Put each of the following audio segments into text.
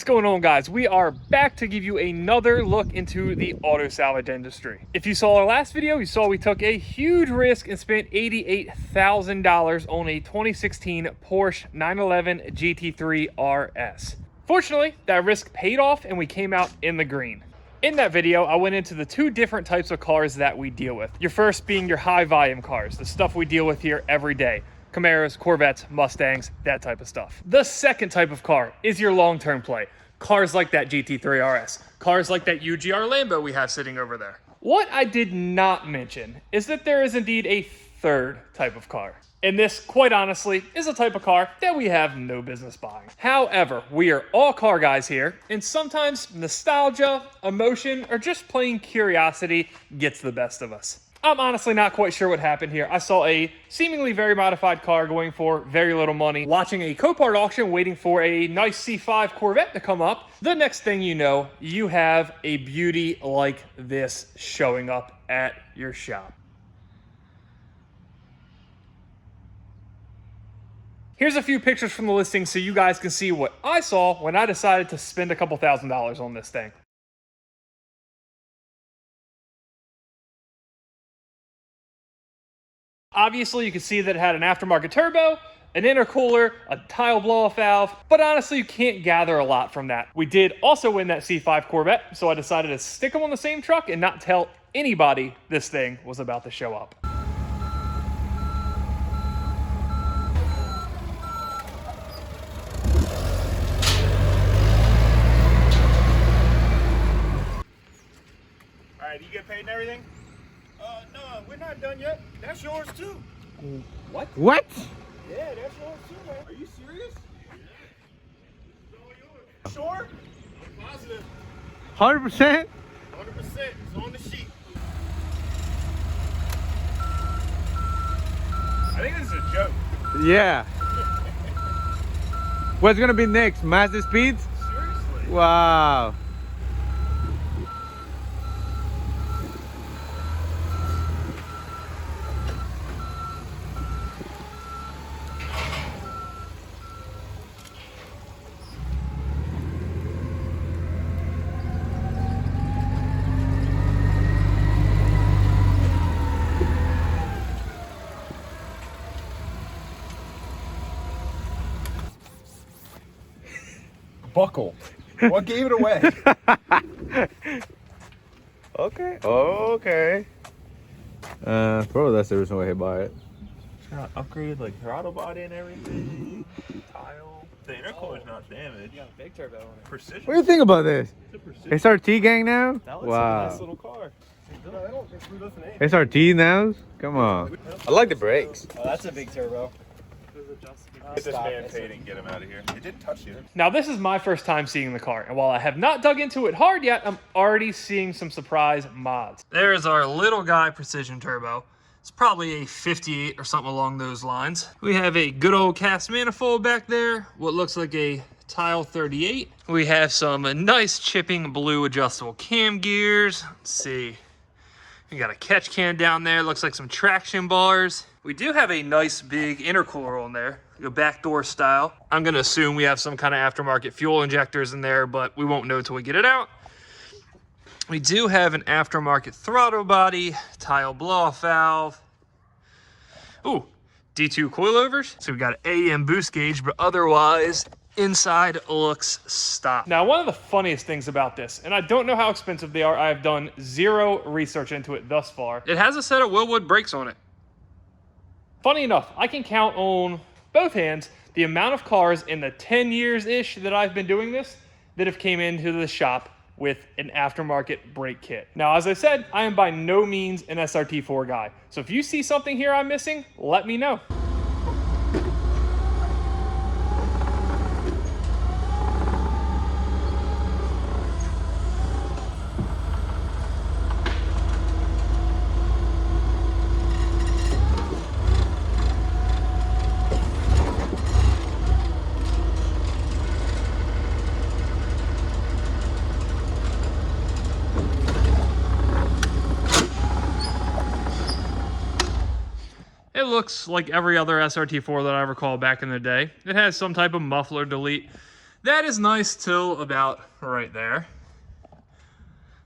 going on, guys? We are back to give you another look into the auto salvage industry. If you saw our last video, you saw we took a huge risk and spent $88,000 on a 2016 Porsche 911 GT3 RS. Fortunately, that risk paid off and we came out in the green. In that video, I went into the two different types of cars that we deal with. Your first being your high volume cars, the stuff we deal with here every day. Camaros, Corvettes, Mustangs, that type of stuff. The second type of car is your long-term play. Cars like that GT3 RS, cars like that UGR Lambo we have sitting over there. What I did not mention is that there is indeed a third type of car. And this, quite honestly, is a type of car that we have no business buying. However, we are all car guys here, and sometimes nostalgia, emotion, or just plain curiosity gets the best of us. I'm honestly not quite sure what happened here. I saw a seemingly very modified car going for very little money, watching a Copart auction, waiting for a nice C5 Corvette to come up. The next thing you know, you have a beauty like this showing up at your shop. Here's a few pictures from the listing so you guys can see what I saw when I decided to spend a couple $1,000s on this thing. Obviously, you can see that it had an aftermarket turbo, an intercooler, a tile blow-off valve, but honestly, you can't gather a lot from that. We did also win that C5 Corvette, so I decided to stick them on the same truck and not tell anybody this thing was about to show up. All right, you get paid and everything? No, we're not done yet. That's yours too. What? Yeah, that's yours too, man. Are you serious? Yeah. Sure? I'm positive. 100%? 100%. It's on the sheet. I think this is a joke. Yeah. What's gonna be next? Mazda Speeds? Seriously? Wow. Buckle. What gave it away? Okay. Bro, that's the reason why he bought it. Upgraded like throttle body and everything. Tile. The intercooler's not damaged. You got a big turbo on it. Precision. What do you think about this? SRT gang now? That looks Wow. like a nice little car. No, they don't include us in anything. SRT now? Come on. I like the brakes. Oh, that's a big turbo. Get this man paid and get him out of here. It didn't touch you. Now, this is my first time seeing the car, and while I have not dug into it hard yet, I'm already seeing some surprise mods. There's our little guy precision turbo. It's probably a 58 or something along those lines. We have a good old cast manifold back there, what looks like a Tile 38. We have some nice chipping blue adjustable cam gears. Let's see. We got a catch can down there, looks like some traction bars. We do have a nice big intercooler on there, like a backdoor style. I'm gonna assume we have some kind of aftermarket fuel injectors in there, but we won't know until we get it out. We do have an aftermarket throttle body, tile blow-off valve. Ooh, D2 coilovers. So we got an AEM boost gauge, but otherwise, inside looks stock. Now, one of the funniest things about this, and I don't know how expensive they are, I have done zero research into it thus far. It has a set of Willwood brakes on it. Funny enough, I can count on both hands the amount of cars in the 10 years-ish that I've been doing this that have came into the shop with an aftermarket brake kit. Now, as I said, I am by no means an SRT-4 guy. So if you see something here I'm missing, let me know. It looks like every other SRT-4 that I recall back in the day. It has some type of muffler delete That is nice till about right there.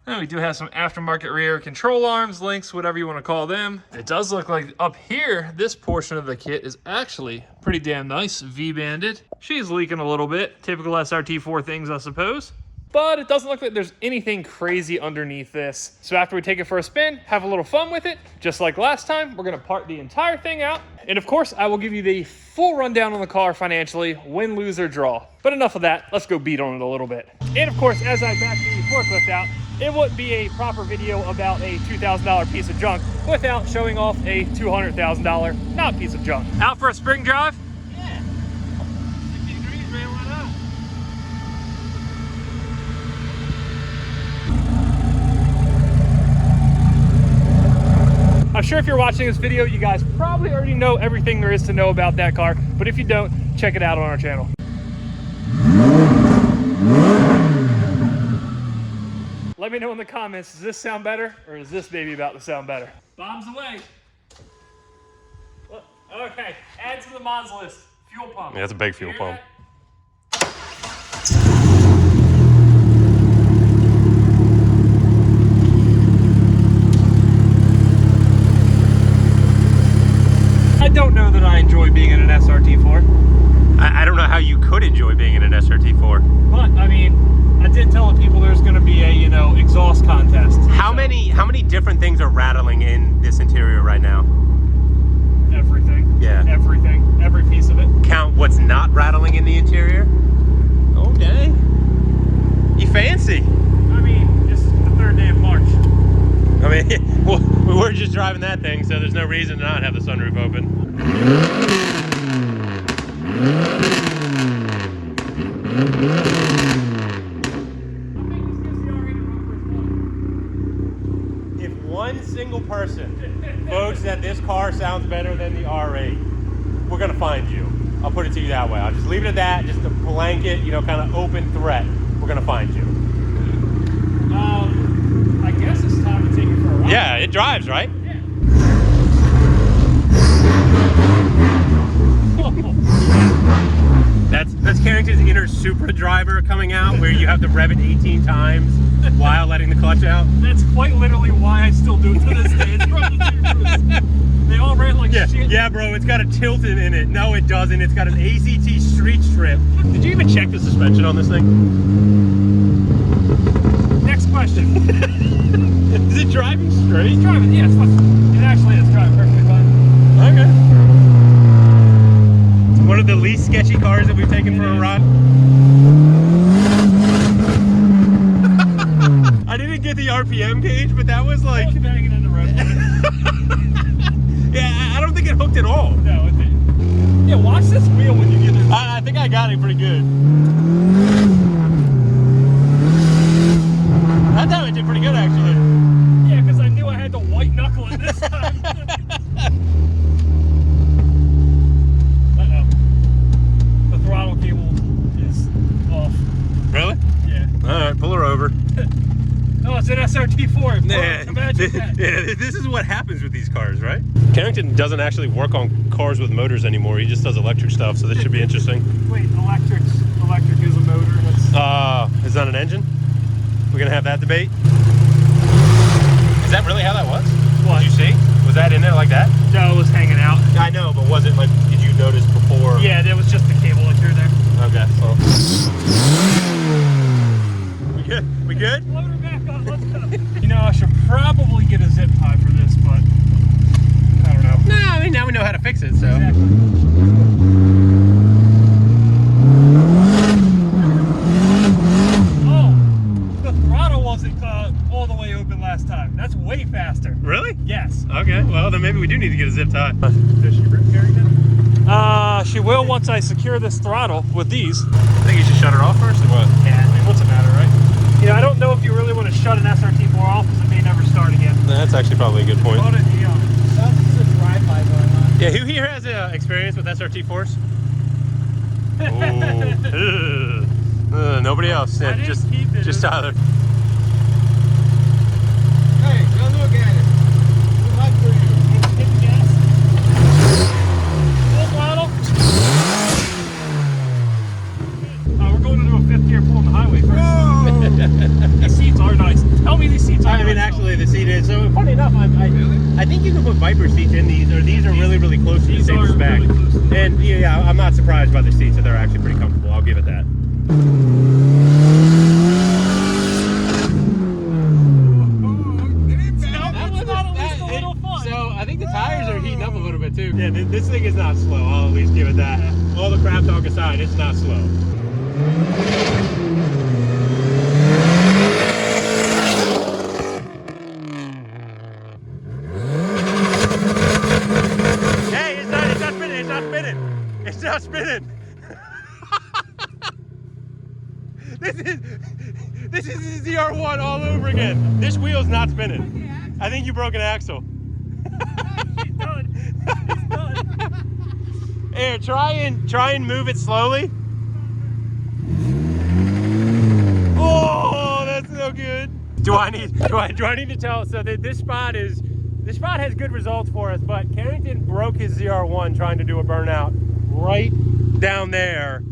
And we do have some aftermarket rear control arms, links, whatever you want to call them. It does look like up here, this portion of the kit is actually pretty damn nice, V-banded. She's leaking a little bit. Typical SRT-4 things, I suppose. But it doesn't look like there's anything crazy underneath this. So after we take it for a spin, have a little fun with it, just like last time, we're gonna part the entire thing out. And of course, I will give you the full rundown on the car financially, win, lose, or draw. But enough of that, let's go beat on it a little bit. And of course, as I back the forklift out, it wouldn't be a proper video about a $2,000 piece of junk without showing off a $200,000 not piece of junk. Out for a spring drive? Yeah. 60 degrees, man, why not? I'm sure if you're watching this video, you guys probably already know everything there is to know about that car, but if you don't, check it out on our channel. Let me know in the comments, does this sound better, or is this baby about to sound better? Bombs away. Look, okay, add to the mods list, fuel pump. Yeah, it's a big fuel pump. I don't know that I enjoy being in an SRT-4. I don't know how you could enjoy being in an SRT-4. But, I mean, I did tell the people there's going to be a, you know, exhaust contest. How many different things are rattling in this interior right now? Everything. Yeah. Everything. Every piece of it. Count what's not rattling in the interior? Okay. You fancy. I mean, it's the third day of March. I mean, well, we were just driving that thing, so there's no reason to not have the sunroof open. If one single person votes that this car sounds better than the R8, we're gonna find you. I'll put it to you that way. I'll just leave it at that, just a blanket, you know, kind of open threat. We're gonna find you. I guess it's time to take it for a ride. Yeah, it drives, right? Yeah. That's Carrington's inner Supra driver coming out, where you have to rev it 18 times while letting the clutch out. That's quite literally why I still do it to this day. It's from the Supras. They all ran like shit. Yeah, bro, it's got a Tilton in it. No, it doesn't. It's got an ACT street strip. Did you even check the suspension on this thing? Next question. Is it driving straight? It's driving, yeah, it's fine. It actually is driving perfectly fine. Okay. It's one of the least sketchy cars that we've taken for a ride. I didn't get the RPM gauge, but that was like... banging in the road. Yeah, I don't think it hooked at all. No, it didn't. Yeah, watch this wheel when you get in. I think I got it pretty good. That time it did pretty good, actually. Yeah, because I knew I had to white knuckle it this time. Uh-oh. The throttle cable is off. Really? Yeah. Alright, pull her over. Oh, it's an SRT-4. Imagine that. Yeah, this is what happens with these cars, right? Carrington doesn't actually work on cars with motors anymore. He just does electric stuff, so this should be interesting. Wait, electric is a motor. That's... Is that an engine? We're gonna have that debate. Is that really how that was? What? Did you see? Was that in there like that? No, it was hanging out. I know, but was it like, did you notice before? Yeah, there was just the cable that through there. Okay, well. We good? We good? Load her back up, let's go. You know, I should probably get a zip tie for this, but I don't know. No, I mean, now we know how to fix it, so. Exactly. Oh, the throttle wasn't all the way open last time. That's way faster. Really? Yes. Okay, well, then maybe we do need to get a zip tie. Does she rip Carrington? She will once I secure this throttle with these. I think you should shut her off first, or what? Yeah, I mean, what's the matter, right? You know, I don't know if you really want to shut an SRT-4 off because it may never start again. That's actually probably a good point. Put it in That's a drive-by going on. Yeah, who here has experience with SRT-4s? Oh, nobody else. Yeah, just Tyler. Hey, don't look at it. Too much for you. Hit the gas. Full throttle. We're going into a mean, actually, the seat is. So funny enough, I think you can put Viper seats in these, or these are really, really close to the same spec. Really And yeah, I'm not surprised by the seats, so they're actually pretty comfortable. I'll give it that. So I think the tires are heating up a little bit too. Yeah, this thing is not slow. I'll at least give it that. All the crap talk aside, it's not slow. Hey, it's not spinning. It's not spinning. It's not spinning. This is the ZR1 all over again. This wheel's not spinning. I think you broke an axle. It's done. It's done. Here, try and move it slowly. Oh, that's no good. Do I need to tell? So this spot has good results for us, but Carrington broke his ZR1 trying to do a burnout right down there.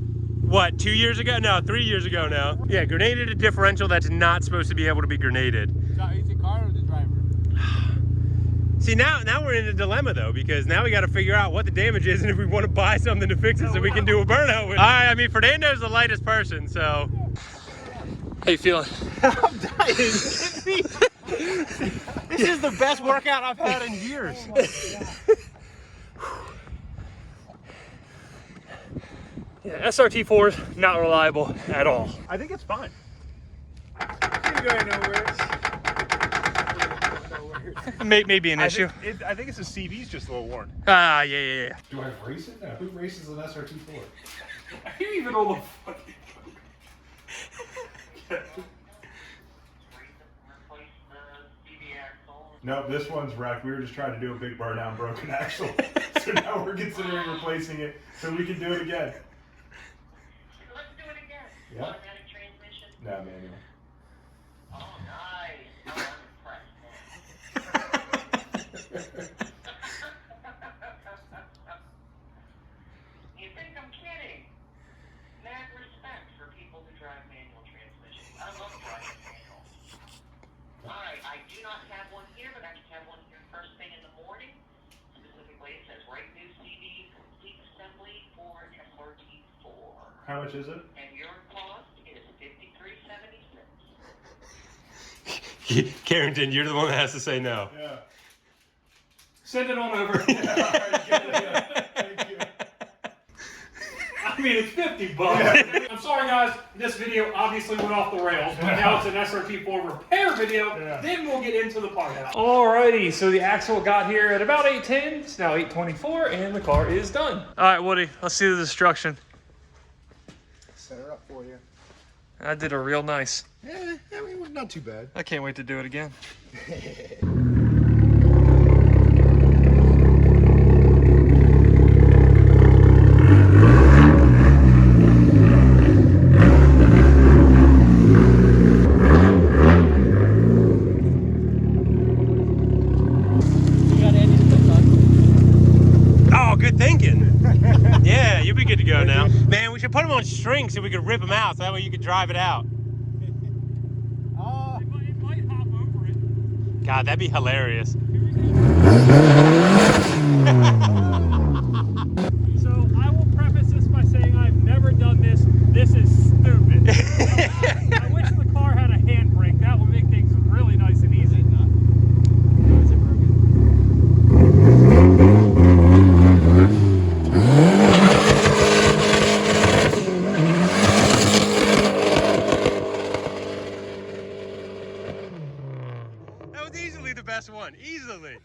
What, 2 years ago? No, 3 years ago now. Yeah, grenaded a differential that's not supposed to be able to be grenaded. Is the car or the driver? See, now we're in a dilemma though, because now we got to figure out what the damage is and if we want to buy something to fix it so we can do a burnout with it. All right, I mean, Fernando's the lightest person, so. How you feeling? I'm dying. This is the best workout I've had in years. Yeah, SRT-4 is not reliable at all. I think it's fine. It's going nowhere. Maybe an issue. I think it's the CV's just a little worn. Ah, yeah. Do I race it? No, who races an SRT-4? Are you even on the fucking... No, this one's wrecked. We were just trying to do a big burnout, broken axle. So now we're considering replacing it so we can do it again. Let's do it again. Yeah. Automatic transmission. No, manual. Oh, nice. Oh, I'm impressed. You think I'm kidding? Mad respect for people who drive manual transmissions. I love driving manual. Alright, I do not have one here, but I can have one here first thing in the morning. Specifically, it says write new CD complete assembly for SRT-4. How much is it? And your cost is $53.76. Carrington, you're the one that has to say no. Yeah. Send it on over. All right, get it. Yeah. Thank you. I mean, it's $50. I'm sorry, guys. This video obviously went off the rails, but now it's an SRT-4 repair video. Yeah. Then we'll get into the part out. Alrighty, so the axle got here at about 8:10. It's now 8:24, and the car is done. All right, Woody, let's see the destruction. Set her up for you. I did a real nice. Yeah, I mean, not too bad. I can't wait to do it again. Oh, good thinking. Yeah, you'll be good to go now. Man, we should put them on strings so we could rip them out, so that way you could drive it out. It might hop over it. God, that'd be hilarious. So I will preface this by saying I've never done this. This is stupid. I wish the car had a handbrake. That would make things really nice and easy. Is it broken? That was easily the best one. Easily.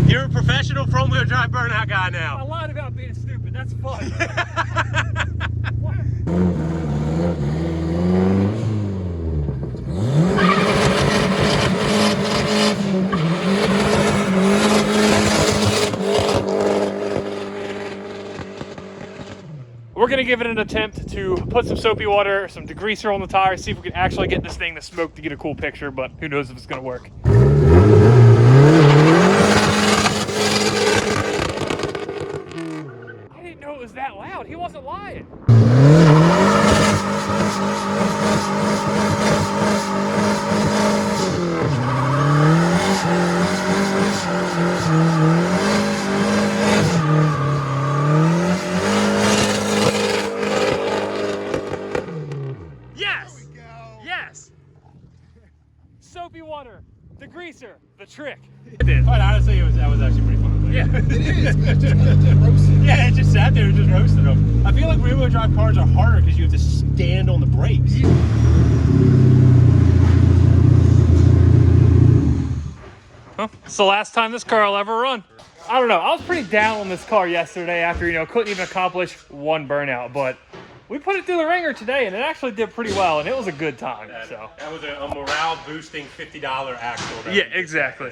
You're a professional front-wheel drive burnout guy I now. lied about being stupid. That's fun. We're gonna give it an attempt to put some soapy water, some degreaser on the tires, see if we can actually get this thing to smoke to get a cool picture, but who knows if it's gonna work. I didn't know it was that loud. He wasn't lying. the greaser, the trick. Quite honestly, that was actually pretty fun. Yeah. It is. It's just kind of just roasted. Yeah, it just sat there and just roasted them. I feel like rear-wheel drive cars are harder because you have to stand on the brakes. Well, it's the last time this car will ever run. I don't know. I was pretty down on this car yesterday after, you know, couldn't even accomplish one burnout, but we put it through the ringer today and it actually did pretty well and it was a good time. So That was a morale-boosting $50 axle. yeah, exactly.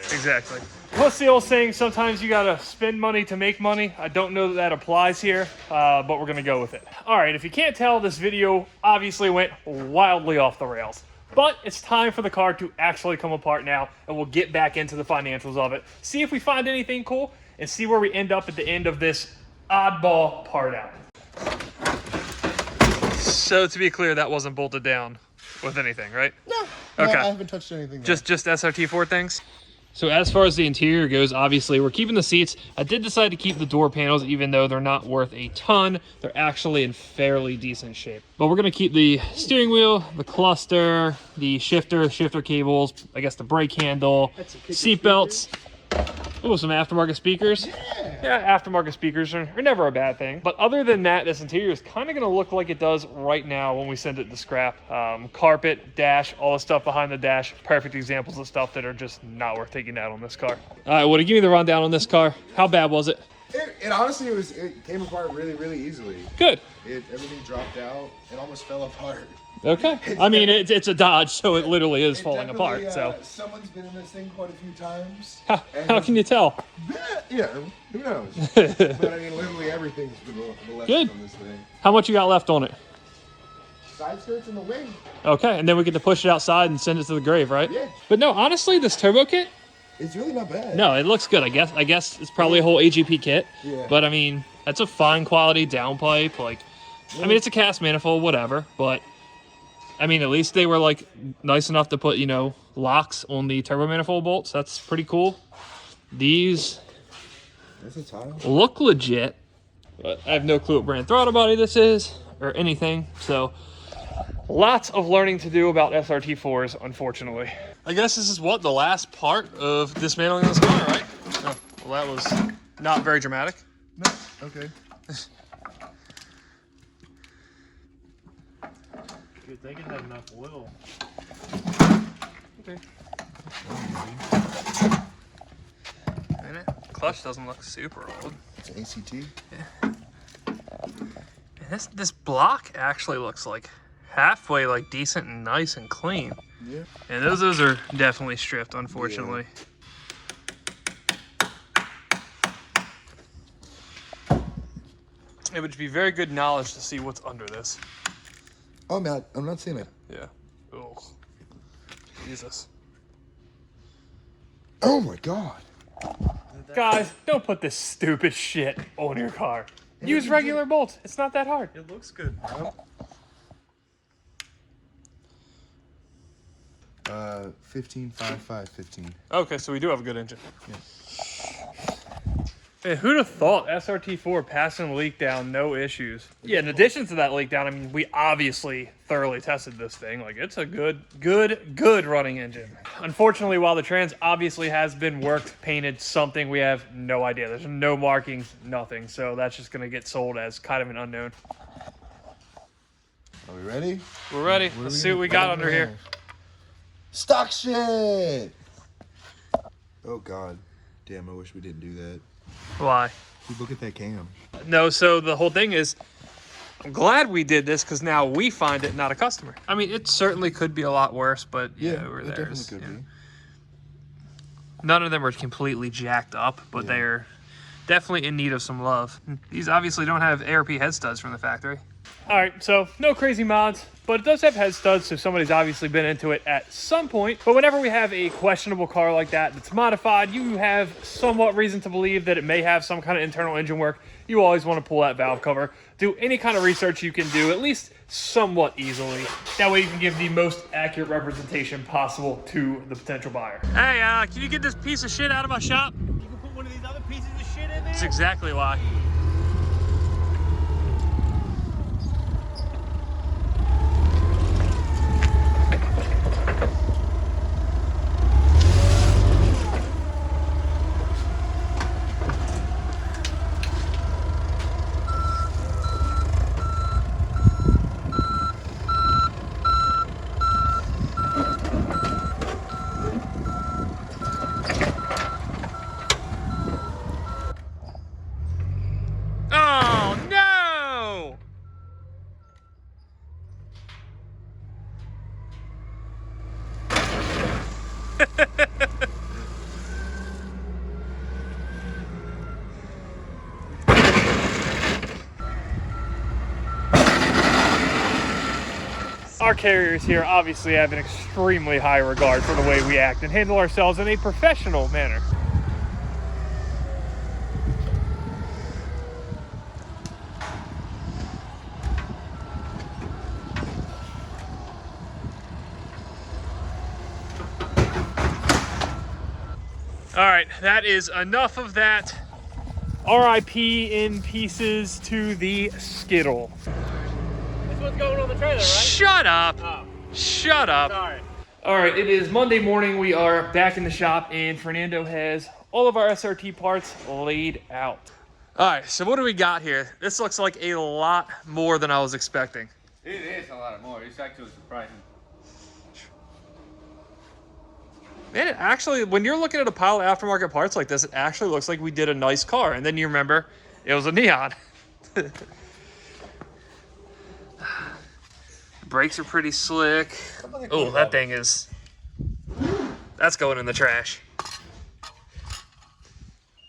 Plus the old saying, sometimes you gotta spend money to make money. I don't know that applies here, but we're gonna go with it. All right, if you can't tell, this video obviously went wildly off the rails. But it's time for the car to actually come apart now, and we'll get back into the financials of it, see if we find anything cool, and see where we end up at the end of this oddball part out. So to be clear, that wasn't bolted down with anything, right? No, Okay. I haven't touched anything. Just SRT-4 things? So as far as the interior goes, obviously we're keeping the seats. I did decide to keep the door panels, even though they're not worth a ton. They're actually in fairly decent shape. But we're gonna keep the steering wheel, the cluster, the shifter cables, I guess the brake handle, seat belts. Ooh, some aftermarket speakers. Yeah, aftermarket speakers are never a bad thing. But other than that, this interior is kind of going to look like it does right now when we send it to scrap. Carpet, dash, all the stuff behind the dash. Perfect examples of stuff that are just not worth taking out on this car. All right, Woody, give me the rundown on this car. How bad was it? It honestly it came apart really easily. Good. Everything dropped out. It almost fell apart. Okay. I mean, it's a Dodge, so it literally is falling Definitely, apart. So someone's been in this thing quite a few times. how can you tell? Yeah, who knows? But I mean, literally everything's been left Good. on this thing. How much you got left on it? Side skirts in the wing. Okay, and then we get to push it outside and send it to the grave, right? Yeah. But no, honestly, this turbo kit, It's really not bad. no, it looks good. I guess it's probably a whole AGP kit. Yeah. But I mean, that's a fine quality downpipe. Like, I mean, it's a cast manifold, whatever. But I mean, at least they were like nice enough to put, you know, locks on the turbo manifold bolts. That's pretty cool. These That's a tile. look legit, but I have no clue what brand throttle body this is or anything. So lots of learning to do about SRT4s, unfortunately. I guess this is what, the last part of dismantling this car, right? Oh, well, that was not very dramatic. No. Okay. Good thing it had enough oil. Okay. Clutch doesn't look super old. It's an ACT. And this block actually looks like halfway like decent and nice and clean. Yeah. And those are definitely stripped, unfortunately. It would be very good knowledge to see what's under this. Oh man, I'm not seeing it. Yeah. Oh. Jesus. Oh my god. Guys, don't put this stupid shit on your car. Use regular bolts. It's not that hard. It looks good. 15, 5, 5, 15. Okay, so we do have a good engine. Hey, who'd have thought SRT4 passing the leak down, no issues? Yeah, in addition to that leak down, I mean, we obviously thoroughly tested this thing. Like, it's a good running engine. Unfortunately, while the trans obviously has been worked, painted, something, we have no idea. There's no markings, nothing. So that's just gonna get sold as kind of an unknown. Are we ready? We're ready. Let's see what we got under here. Stock shit! Oh god. Damn, I wish we didn't do that. Why? Look at that cam. No, so the whole thing is, I'm glad we did this because now we find it, not a customer. I mean, it certainly could be a lot worse, but yeah, we're it there. definitely could be. None of them are completely jacked up, but they're definitely in need of some love. These obviously don't have ARP head studs from the factory. All right, so no crazy mods, but it does have head studs, so somebody's obviously been into it at some point. But whenever we have a questionable car like that that's modified, you have somewhat reason to believe that it may have some kind of internal engine work. You always want to pull that valve cover. Do any kind of research you can do, at least somewhat easily. That way you can give the most accurate representation possible to the potential buyer. Hey, can you get this piece of shit out of my shop? You can put one of these other pieces of shit in there? That's exactly why. Our carriers here obviously have an extremely high regard for the way we act and handle ourselves in a professional manner. All right, that is enough of that. RIP in pieces to the Skittle. This one's going on the trailer, right? Shut up. Oh, Shut up. sorry. All right, it is Monday morning. We are back in the shop and Fernando has all of our SRT parts laid out. All right, so what do we got here? This looks like a lot more than I was expecting. It is a lot more. It's actually surprising. Man, it actually, when you're looking at a pile of aftermarket parts like this, it actually looks like we did a nice car. And then you remember, it was a Neon. Brakes are pretty slick. Oh, that thing is... That's going in the trash.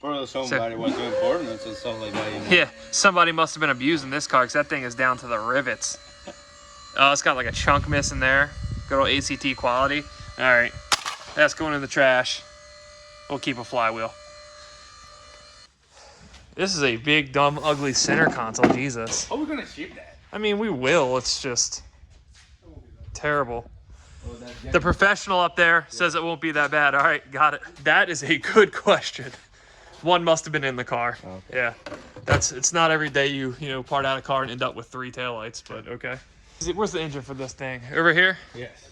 Probably somebody was doing ordnance and stuff like that. You know? Yeah, somebody must have been abusing this car because that thing is down to the rivets. Oh, it's got like a chunk missing there. Good old ACT quality. All right. That's going in the trash. We'll keep a flywheel. This is a big, dumb, ugly center console. Jesus. How are we gonna ship that? I mean, we will. It's just terrible. The professional up there says it won't be that bad. All right, got it. That is a good question. One must have been in the car. Okay. Yeah. It's not every day you part out a car and end up with 3 taillights, but okay. Where's the engine for this thing? Over here? Yes.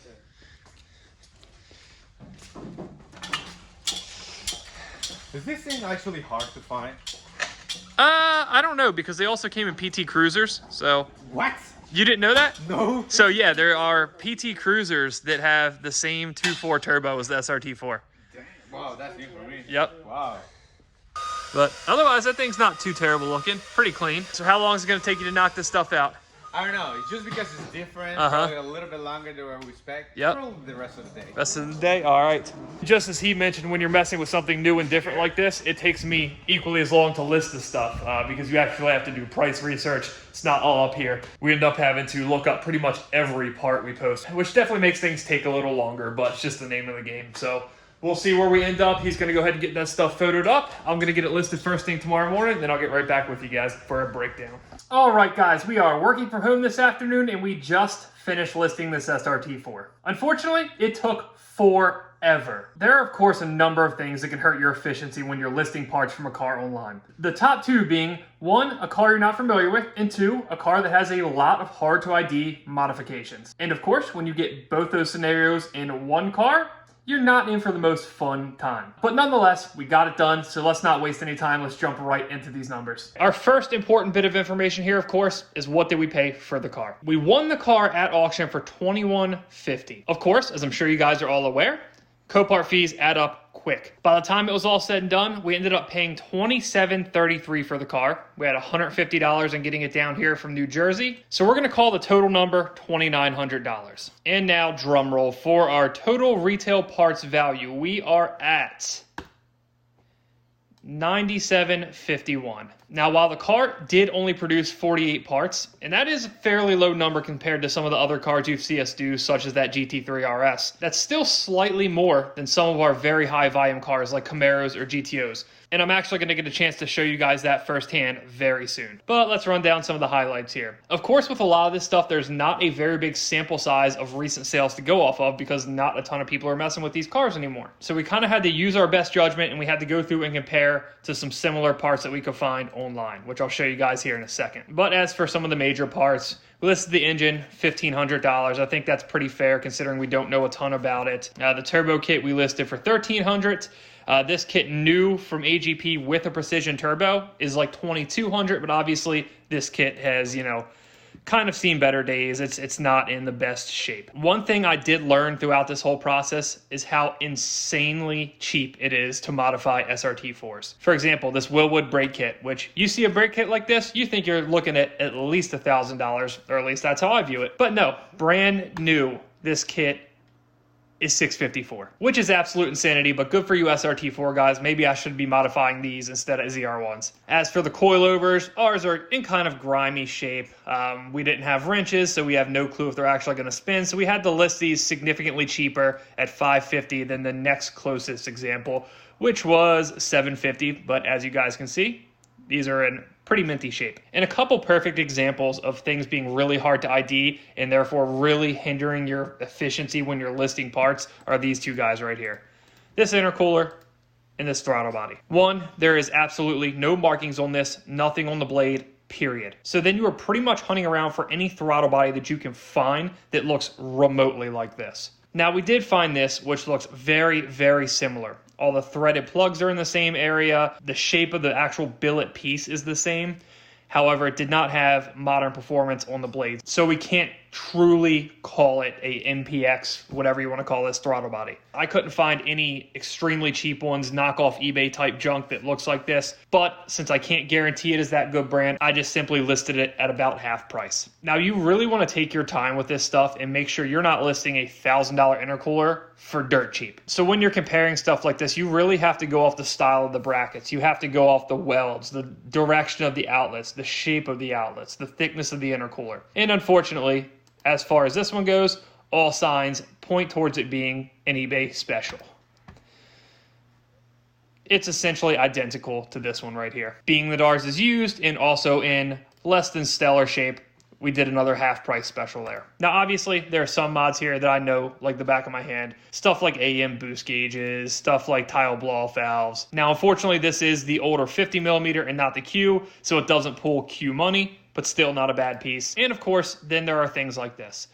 Is this thing actually hard to find? I don't know, because they also came in PT Cruisers, so... What? You didn't know that? No. So yeah, there are PT Cruisers that have the same 2.4 turbo as the SRT-4. Damn. Wow, that's new for me. Yep. Wow. But otherwise, that thing's not too terrible looking. Pretty clean. So how long is it going to take you to knock this stuff out? I don't know. It's just because it's different. Probably a little bit longer than what we expect. Yep. Probably the rest of the day. Rest of the day? All right. Just as he mentioned, when you're messing with something new and different like this, it takes me equally as long to list the stuff because you actually have to do price research. It's not all up here. We end up having to look up pretty much every part we post, which definitely makes things take a little longer, but it's just the name of the game. So we'll see where we end up. He's going to go ahead and get that stuff photoed up. I'm going to get it listed first thing tomorrow morning, then I'll get right back with you guys for a breakdown. All right, guys, we are working from home this afternoon, and we just finished listing this SRT-4. Unfortunately, it took forever. There are, of course, a number of things that can hurt your efficiency when you're listing parts from a car online. The top 2 being, 1, a car you're not familiar with, and 2, a car that has a lot of hard-to-ID modifications. And of course, when you get both those scenarios in one car, you're not in for the most fun time. But nonetheless, we got it done, so let's not waste any time. Let's jump right into these numbers. Our first important bit of information here, of course, is what did we pay for the car. We won the car at auction for $21.50. Of course, as I'm sure you guys are all aware, Copart fees add up quick. By the time it was all said and done, we ended up paying $27.33 for the car. We had $150 in getting it down here from New Jersey. So we're gonna call the total number $2,900. And now drum roll for our total retail parts value. We are at $97.51. Now, while the car did only produce 48 parts, and that is a fairly low number compared to some of the other cars you see us do, such as that GT3 RS, that's still slightly more than some of our very high volume cars like Camaros or GTOs. And I'm actually going to get a chance to show you guys that firsthand very soon. But let's run down some of the highlights here. Of course, with a lot of this stuff, there's not a very big sample size of recent sales to go off of because not a ton of people are messing with these cars anymore. So we kind of had to use our best judgment and we had to go through and compare to some similar parts that we could find online, which I'll show you guys here in a second. But as for some of the major parts, we listed the engine, $1,500. I think that's pretty fair considering we don't know a ton about it. The turbo kit we listed for $1,300. This kit new from AGP with a precision turbo is like $2,200, but obviously this kit has, kind of seen better days. It's not in the best shape. One thing I did learn throughout this whole process is how insanely cheap it is to modify SRT-4s. For example, this Wilwood brake kit, which you see a brake kit like this, you think you're looking at least $1,000, or at least that's how I view it. But no, brand new, this kit is $654, which is absolute insanity, but good for you SRT4 guys. Maybe I should be modifying these instead of ZR1s. As for the coilovers, ours are in kind of grimy shape. We didn't have wrenches, so we have no clue if they're actually going to spin, so we had to list these significantly cheaper at $550 than the next closest example, which was $750, but as you guys can see, these are in pretty minty shape. And a couple perfect examples of things being really hard to ID and therefore really hindering your efficiency when you're listing parts are these two guys right here. This intercooler and this throttle body. One, there is absolutely no markings on this, nothing on the blade, period. So then you are pretty much hunting around for any throttle body that you can find that looks remotely like this. Now we did find this, which looks very, very similar. All the threaded plugs are in the same area. The shape of the actual billet piece is the same. However, it did not have modern performance on the blades. So we can't truly call it a MPX, whatever you want to call this throttle body. I couldn't find any extremely cheap ones, knockoff eBay type junk that looks like this. But since I can't guarantee it is that good brand, I just simply listed it at about half price. Now you really want to take your time with this stuff and make sure you're not listing a $1,000 intercooler for dirt cheap. So when you're comparing stuff like this, you really have to go off the style of the brackets. You have to go off the welds, the direction of the outlets, the shape of the outlets, the thickness of the intercooler. And unfortunately, as far as this one goes, all signs point towards it being an eBay special. It's essentially identical to this one right here. Being that ours is used and also in less than stellar shape, we did another half price special there. Now, obviously, there are some mods here that I know like the back of my hand. Stuff like AM boost gauges, stuff like tile blow-off valves. Now, unfortunately, this is the older 50mm and not the Q, so it doesn't pull Q money, but still not a bad piece. And of course, then there are things like this.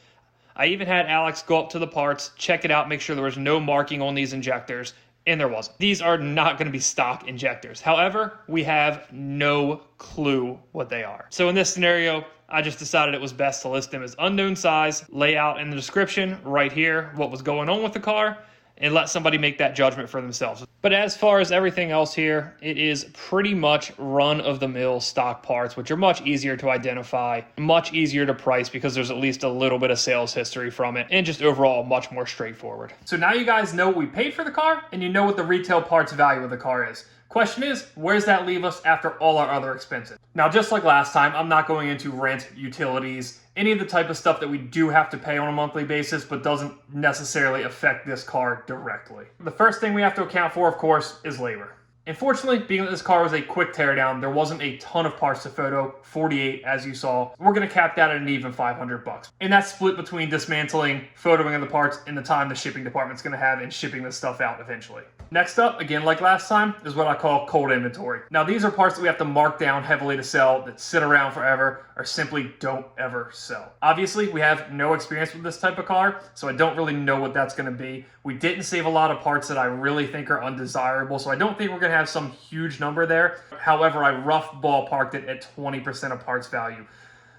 I even had Alex go up to the parts, check it out, make sure there was no marking on these injectors, and there wasn't. These are not going to be stock injectors. However, we have no clue what they are. So in this scenario, I just decided it was best to list them as unknown size, lay out in the description right here what was going on with the car, and let somebody make that judgment for themselves. But as far as everything else here, it is pretty much run-of-the-mill stock parts, which are much easier to identify, much easier to price because there's at least a little bit of sales history from it, and just overall much more straightforward. So now you guys know what we paid for the car, and you know what the retail parts value of the car is. Question is, where does that leave us after all our other expenses? Now, just like last time, I'm not going into rent, utilities, any of the type of stuff that we do have to pay on a monthly basis, but doesn't necessarily affect this car directly. The first thing we have to account for, of course, is labor. Unfortunately, being that this car was a quick teardown, there wasn't a ton of parts to photo, 48 as you saw. We're going to cap that at an even $500. And that's split between dismantling, photoing of the parts, and the time the shipping department's going to have in shipping this stuff out eventually. Next up, again like last time, is what I call cold inventory. Now these are parts that we have to mark down heavily to sell, that sit around forever, or simply don't ever sell. Obviously, we have no experience with this type of car, so I don't really know what that's going to be. We didn't save a lot of parts that I really think are undesirable, so I don't think we're going to have some huge number there. However, I rough ballparked it at 20% of parts value.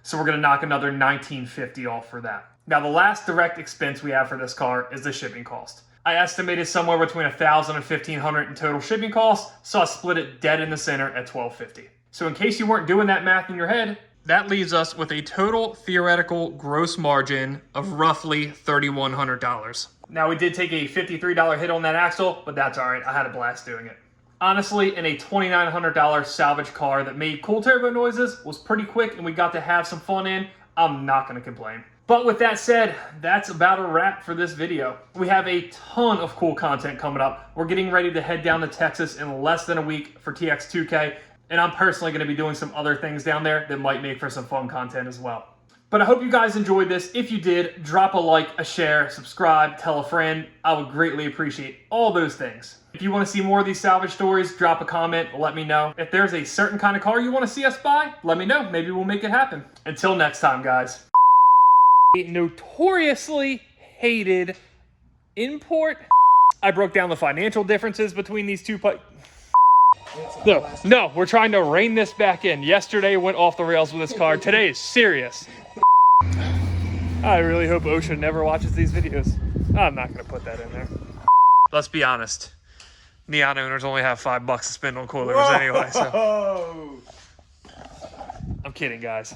So we're going to knock another $1,950 off for that. Now the last direct expense we have for this car is the shipping cost. I estimated somewhere between $1,000 and $1,500 in total shipping costs, so I split it dead in the center at $1,250. So in case you weren't doing that math in your head, that leaves us with a total theoretical gross margin of roughly $3,100. Now we did take a $53 hit on that axle, but that's all right. I had a blast doing it. Honestly, in a $2,900 salvage car that made cool turbo noises, was pretty quick, and we got to have some fun in, I'm not going to complain. But with that said, that's about a wrap for this video. We have a ton of cool content coming up. We're getting ready to head down to Texas in less than a week for TX2K, and I'm personally going to be doing some other things down there that might make for some fun content as well. But I hope you guys enjoyed this. If you did, drop a like, a share, subscribe, tell a friend. I would greatly appreciate all those things. If you want to see more of these salvage stories, drop a comment, let me know. If there's a certain kind of car you want to see us buy, let me know. Maybe we'll make it happen. Until next time, guys. Notoriously hated import. I broke down the financial differences between these two. No, we're trying to rein this back in. Yesterday went off the rails with this car. Today is serious. I really hope OSHA never watches these videos. I'm not going to put that in there. Let's be honest. Neon owners only have $5 to spend on coilovers anyway, so. I'm kidding, guys.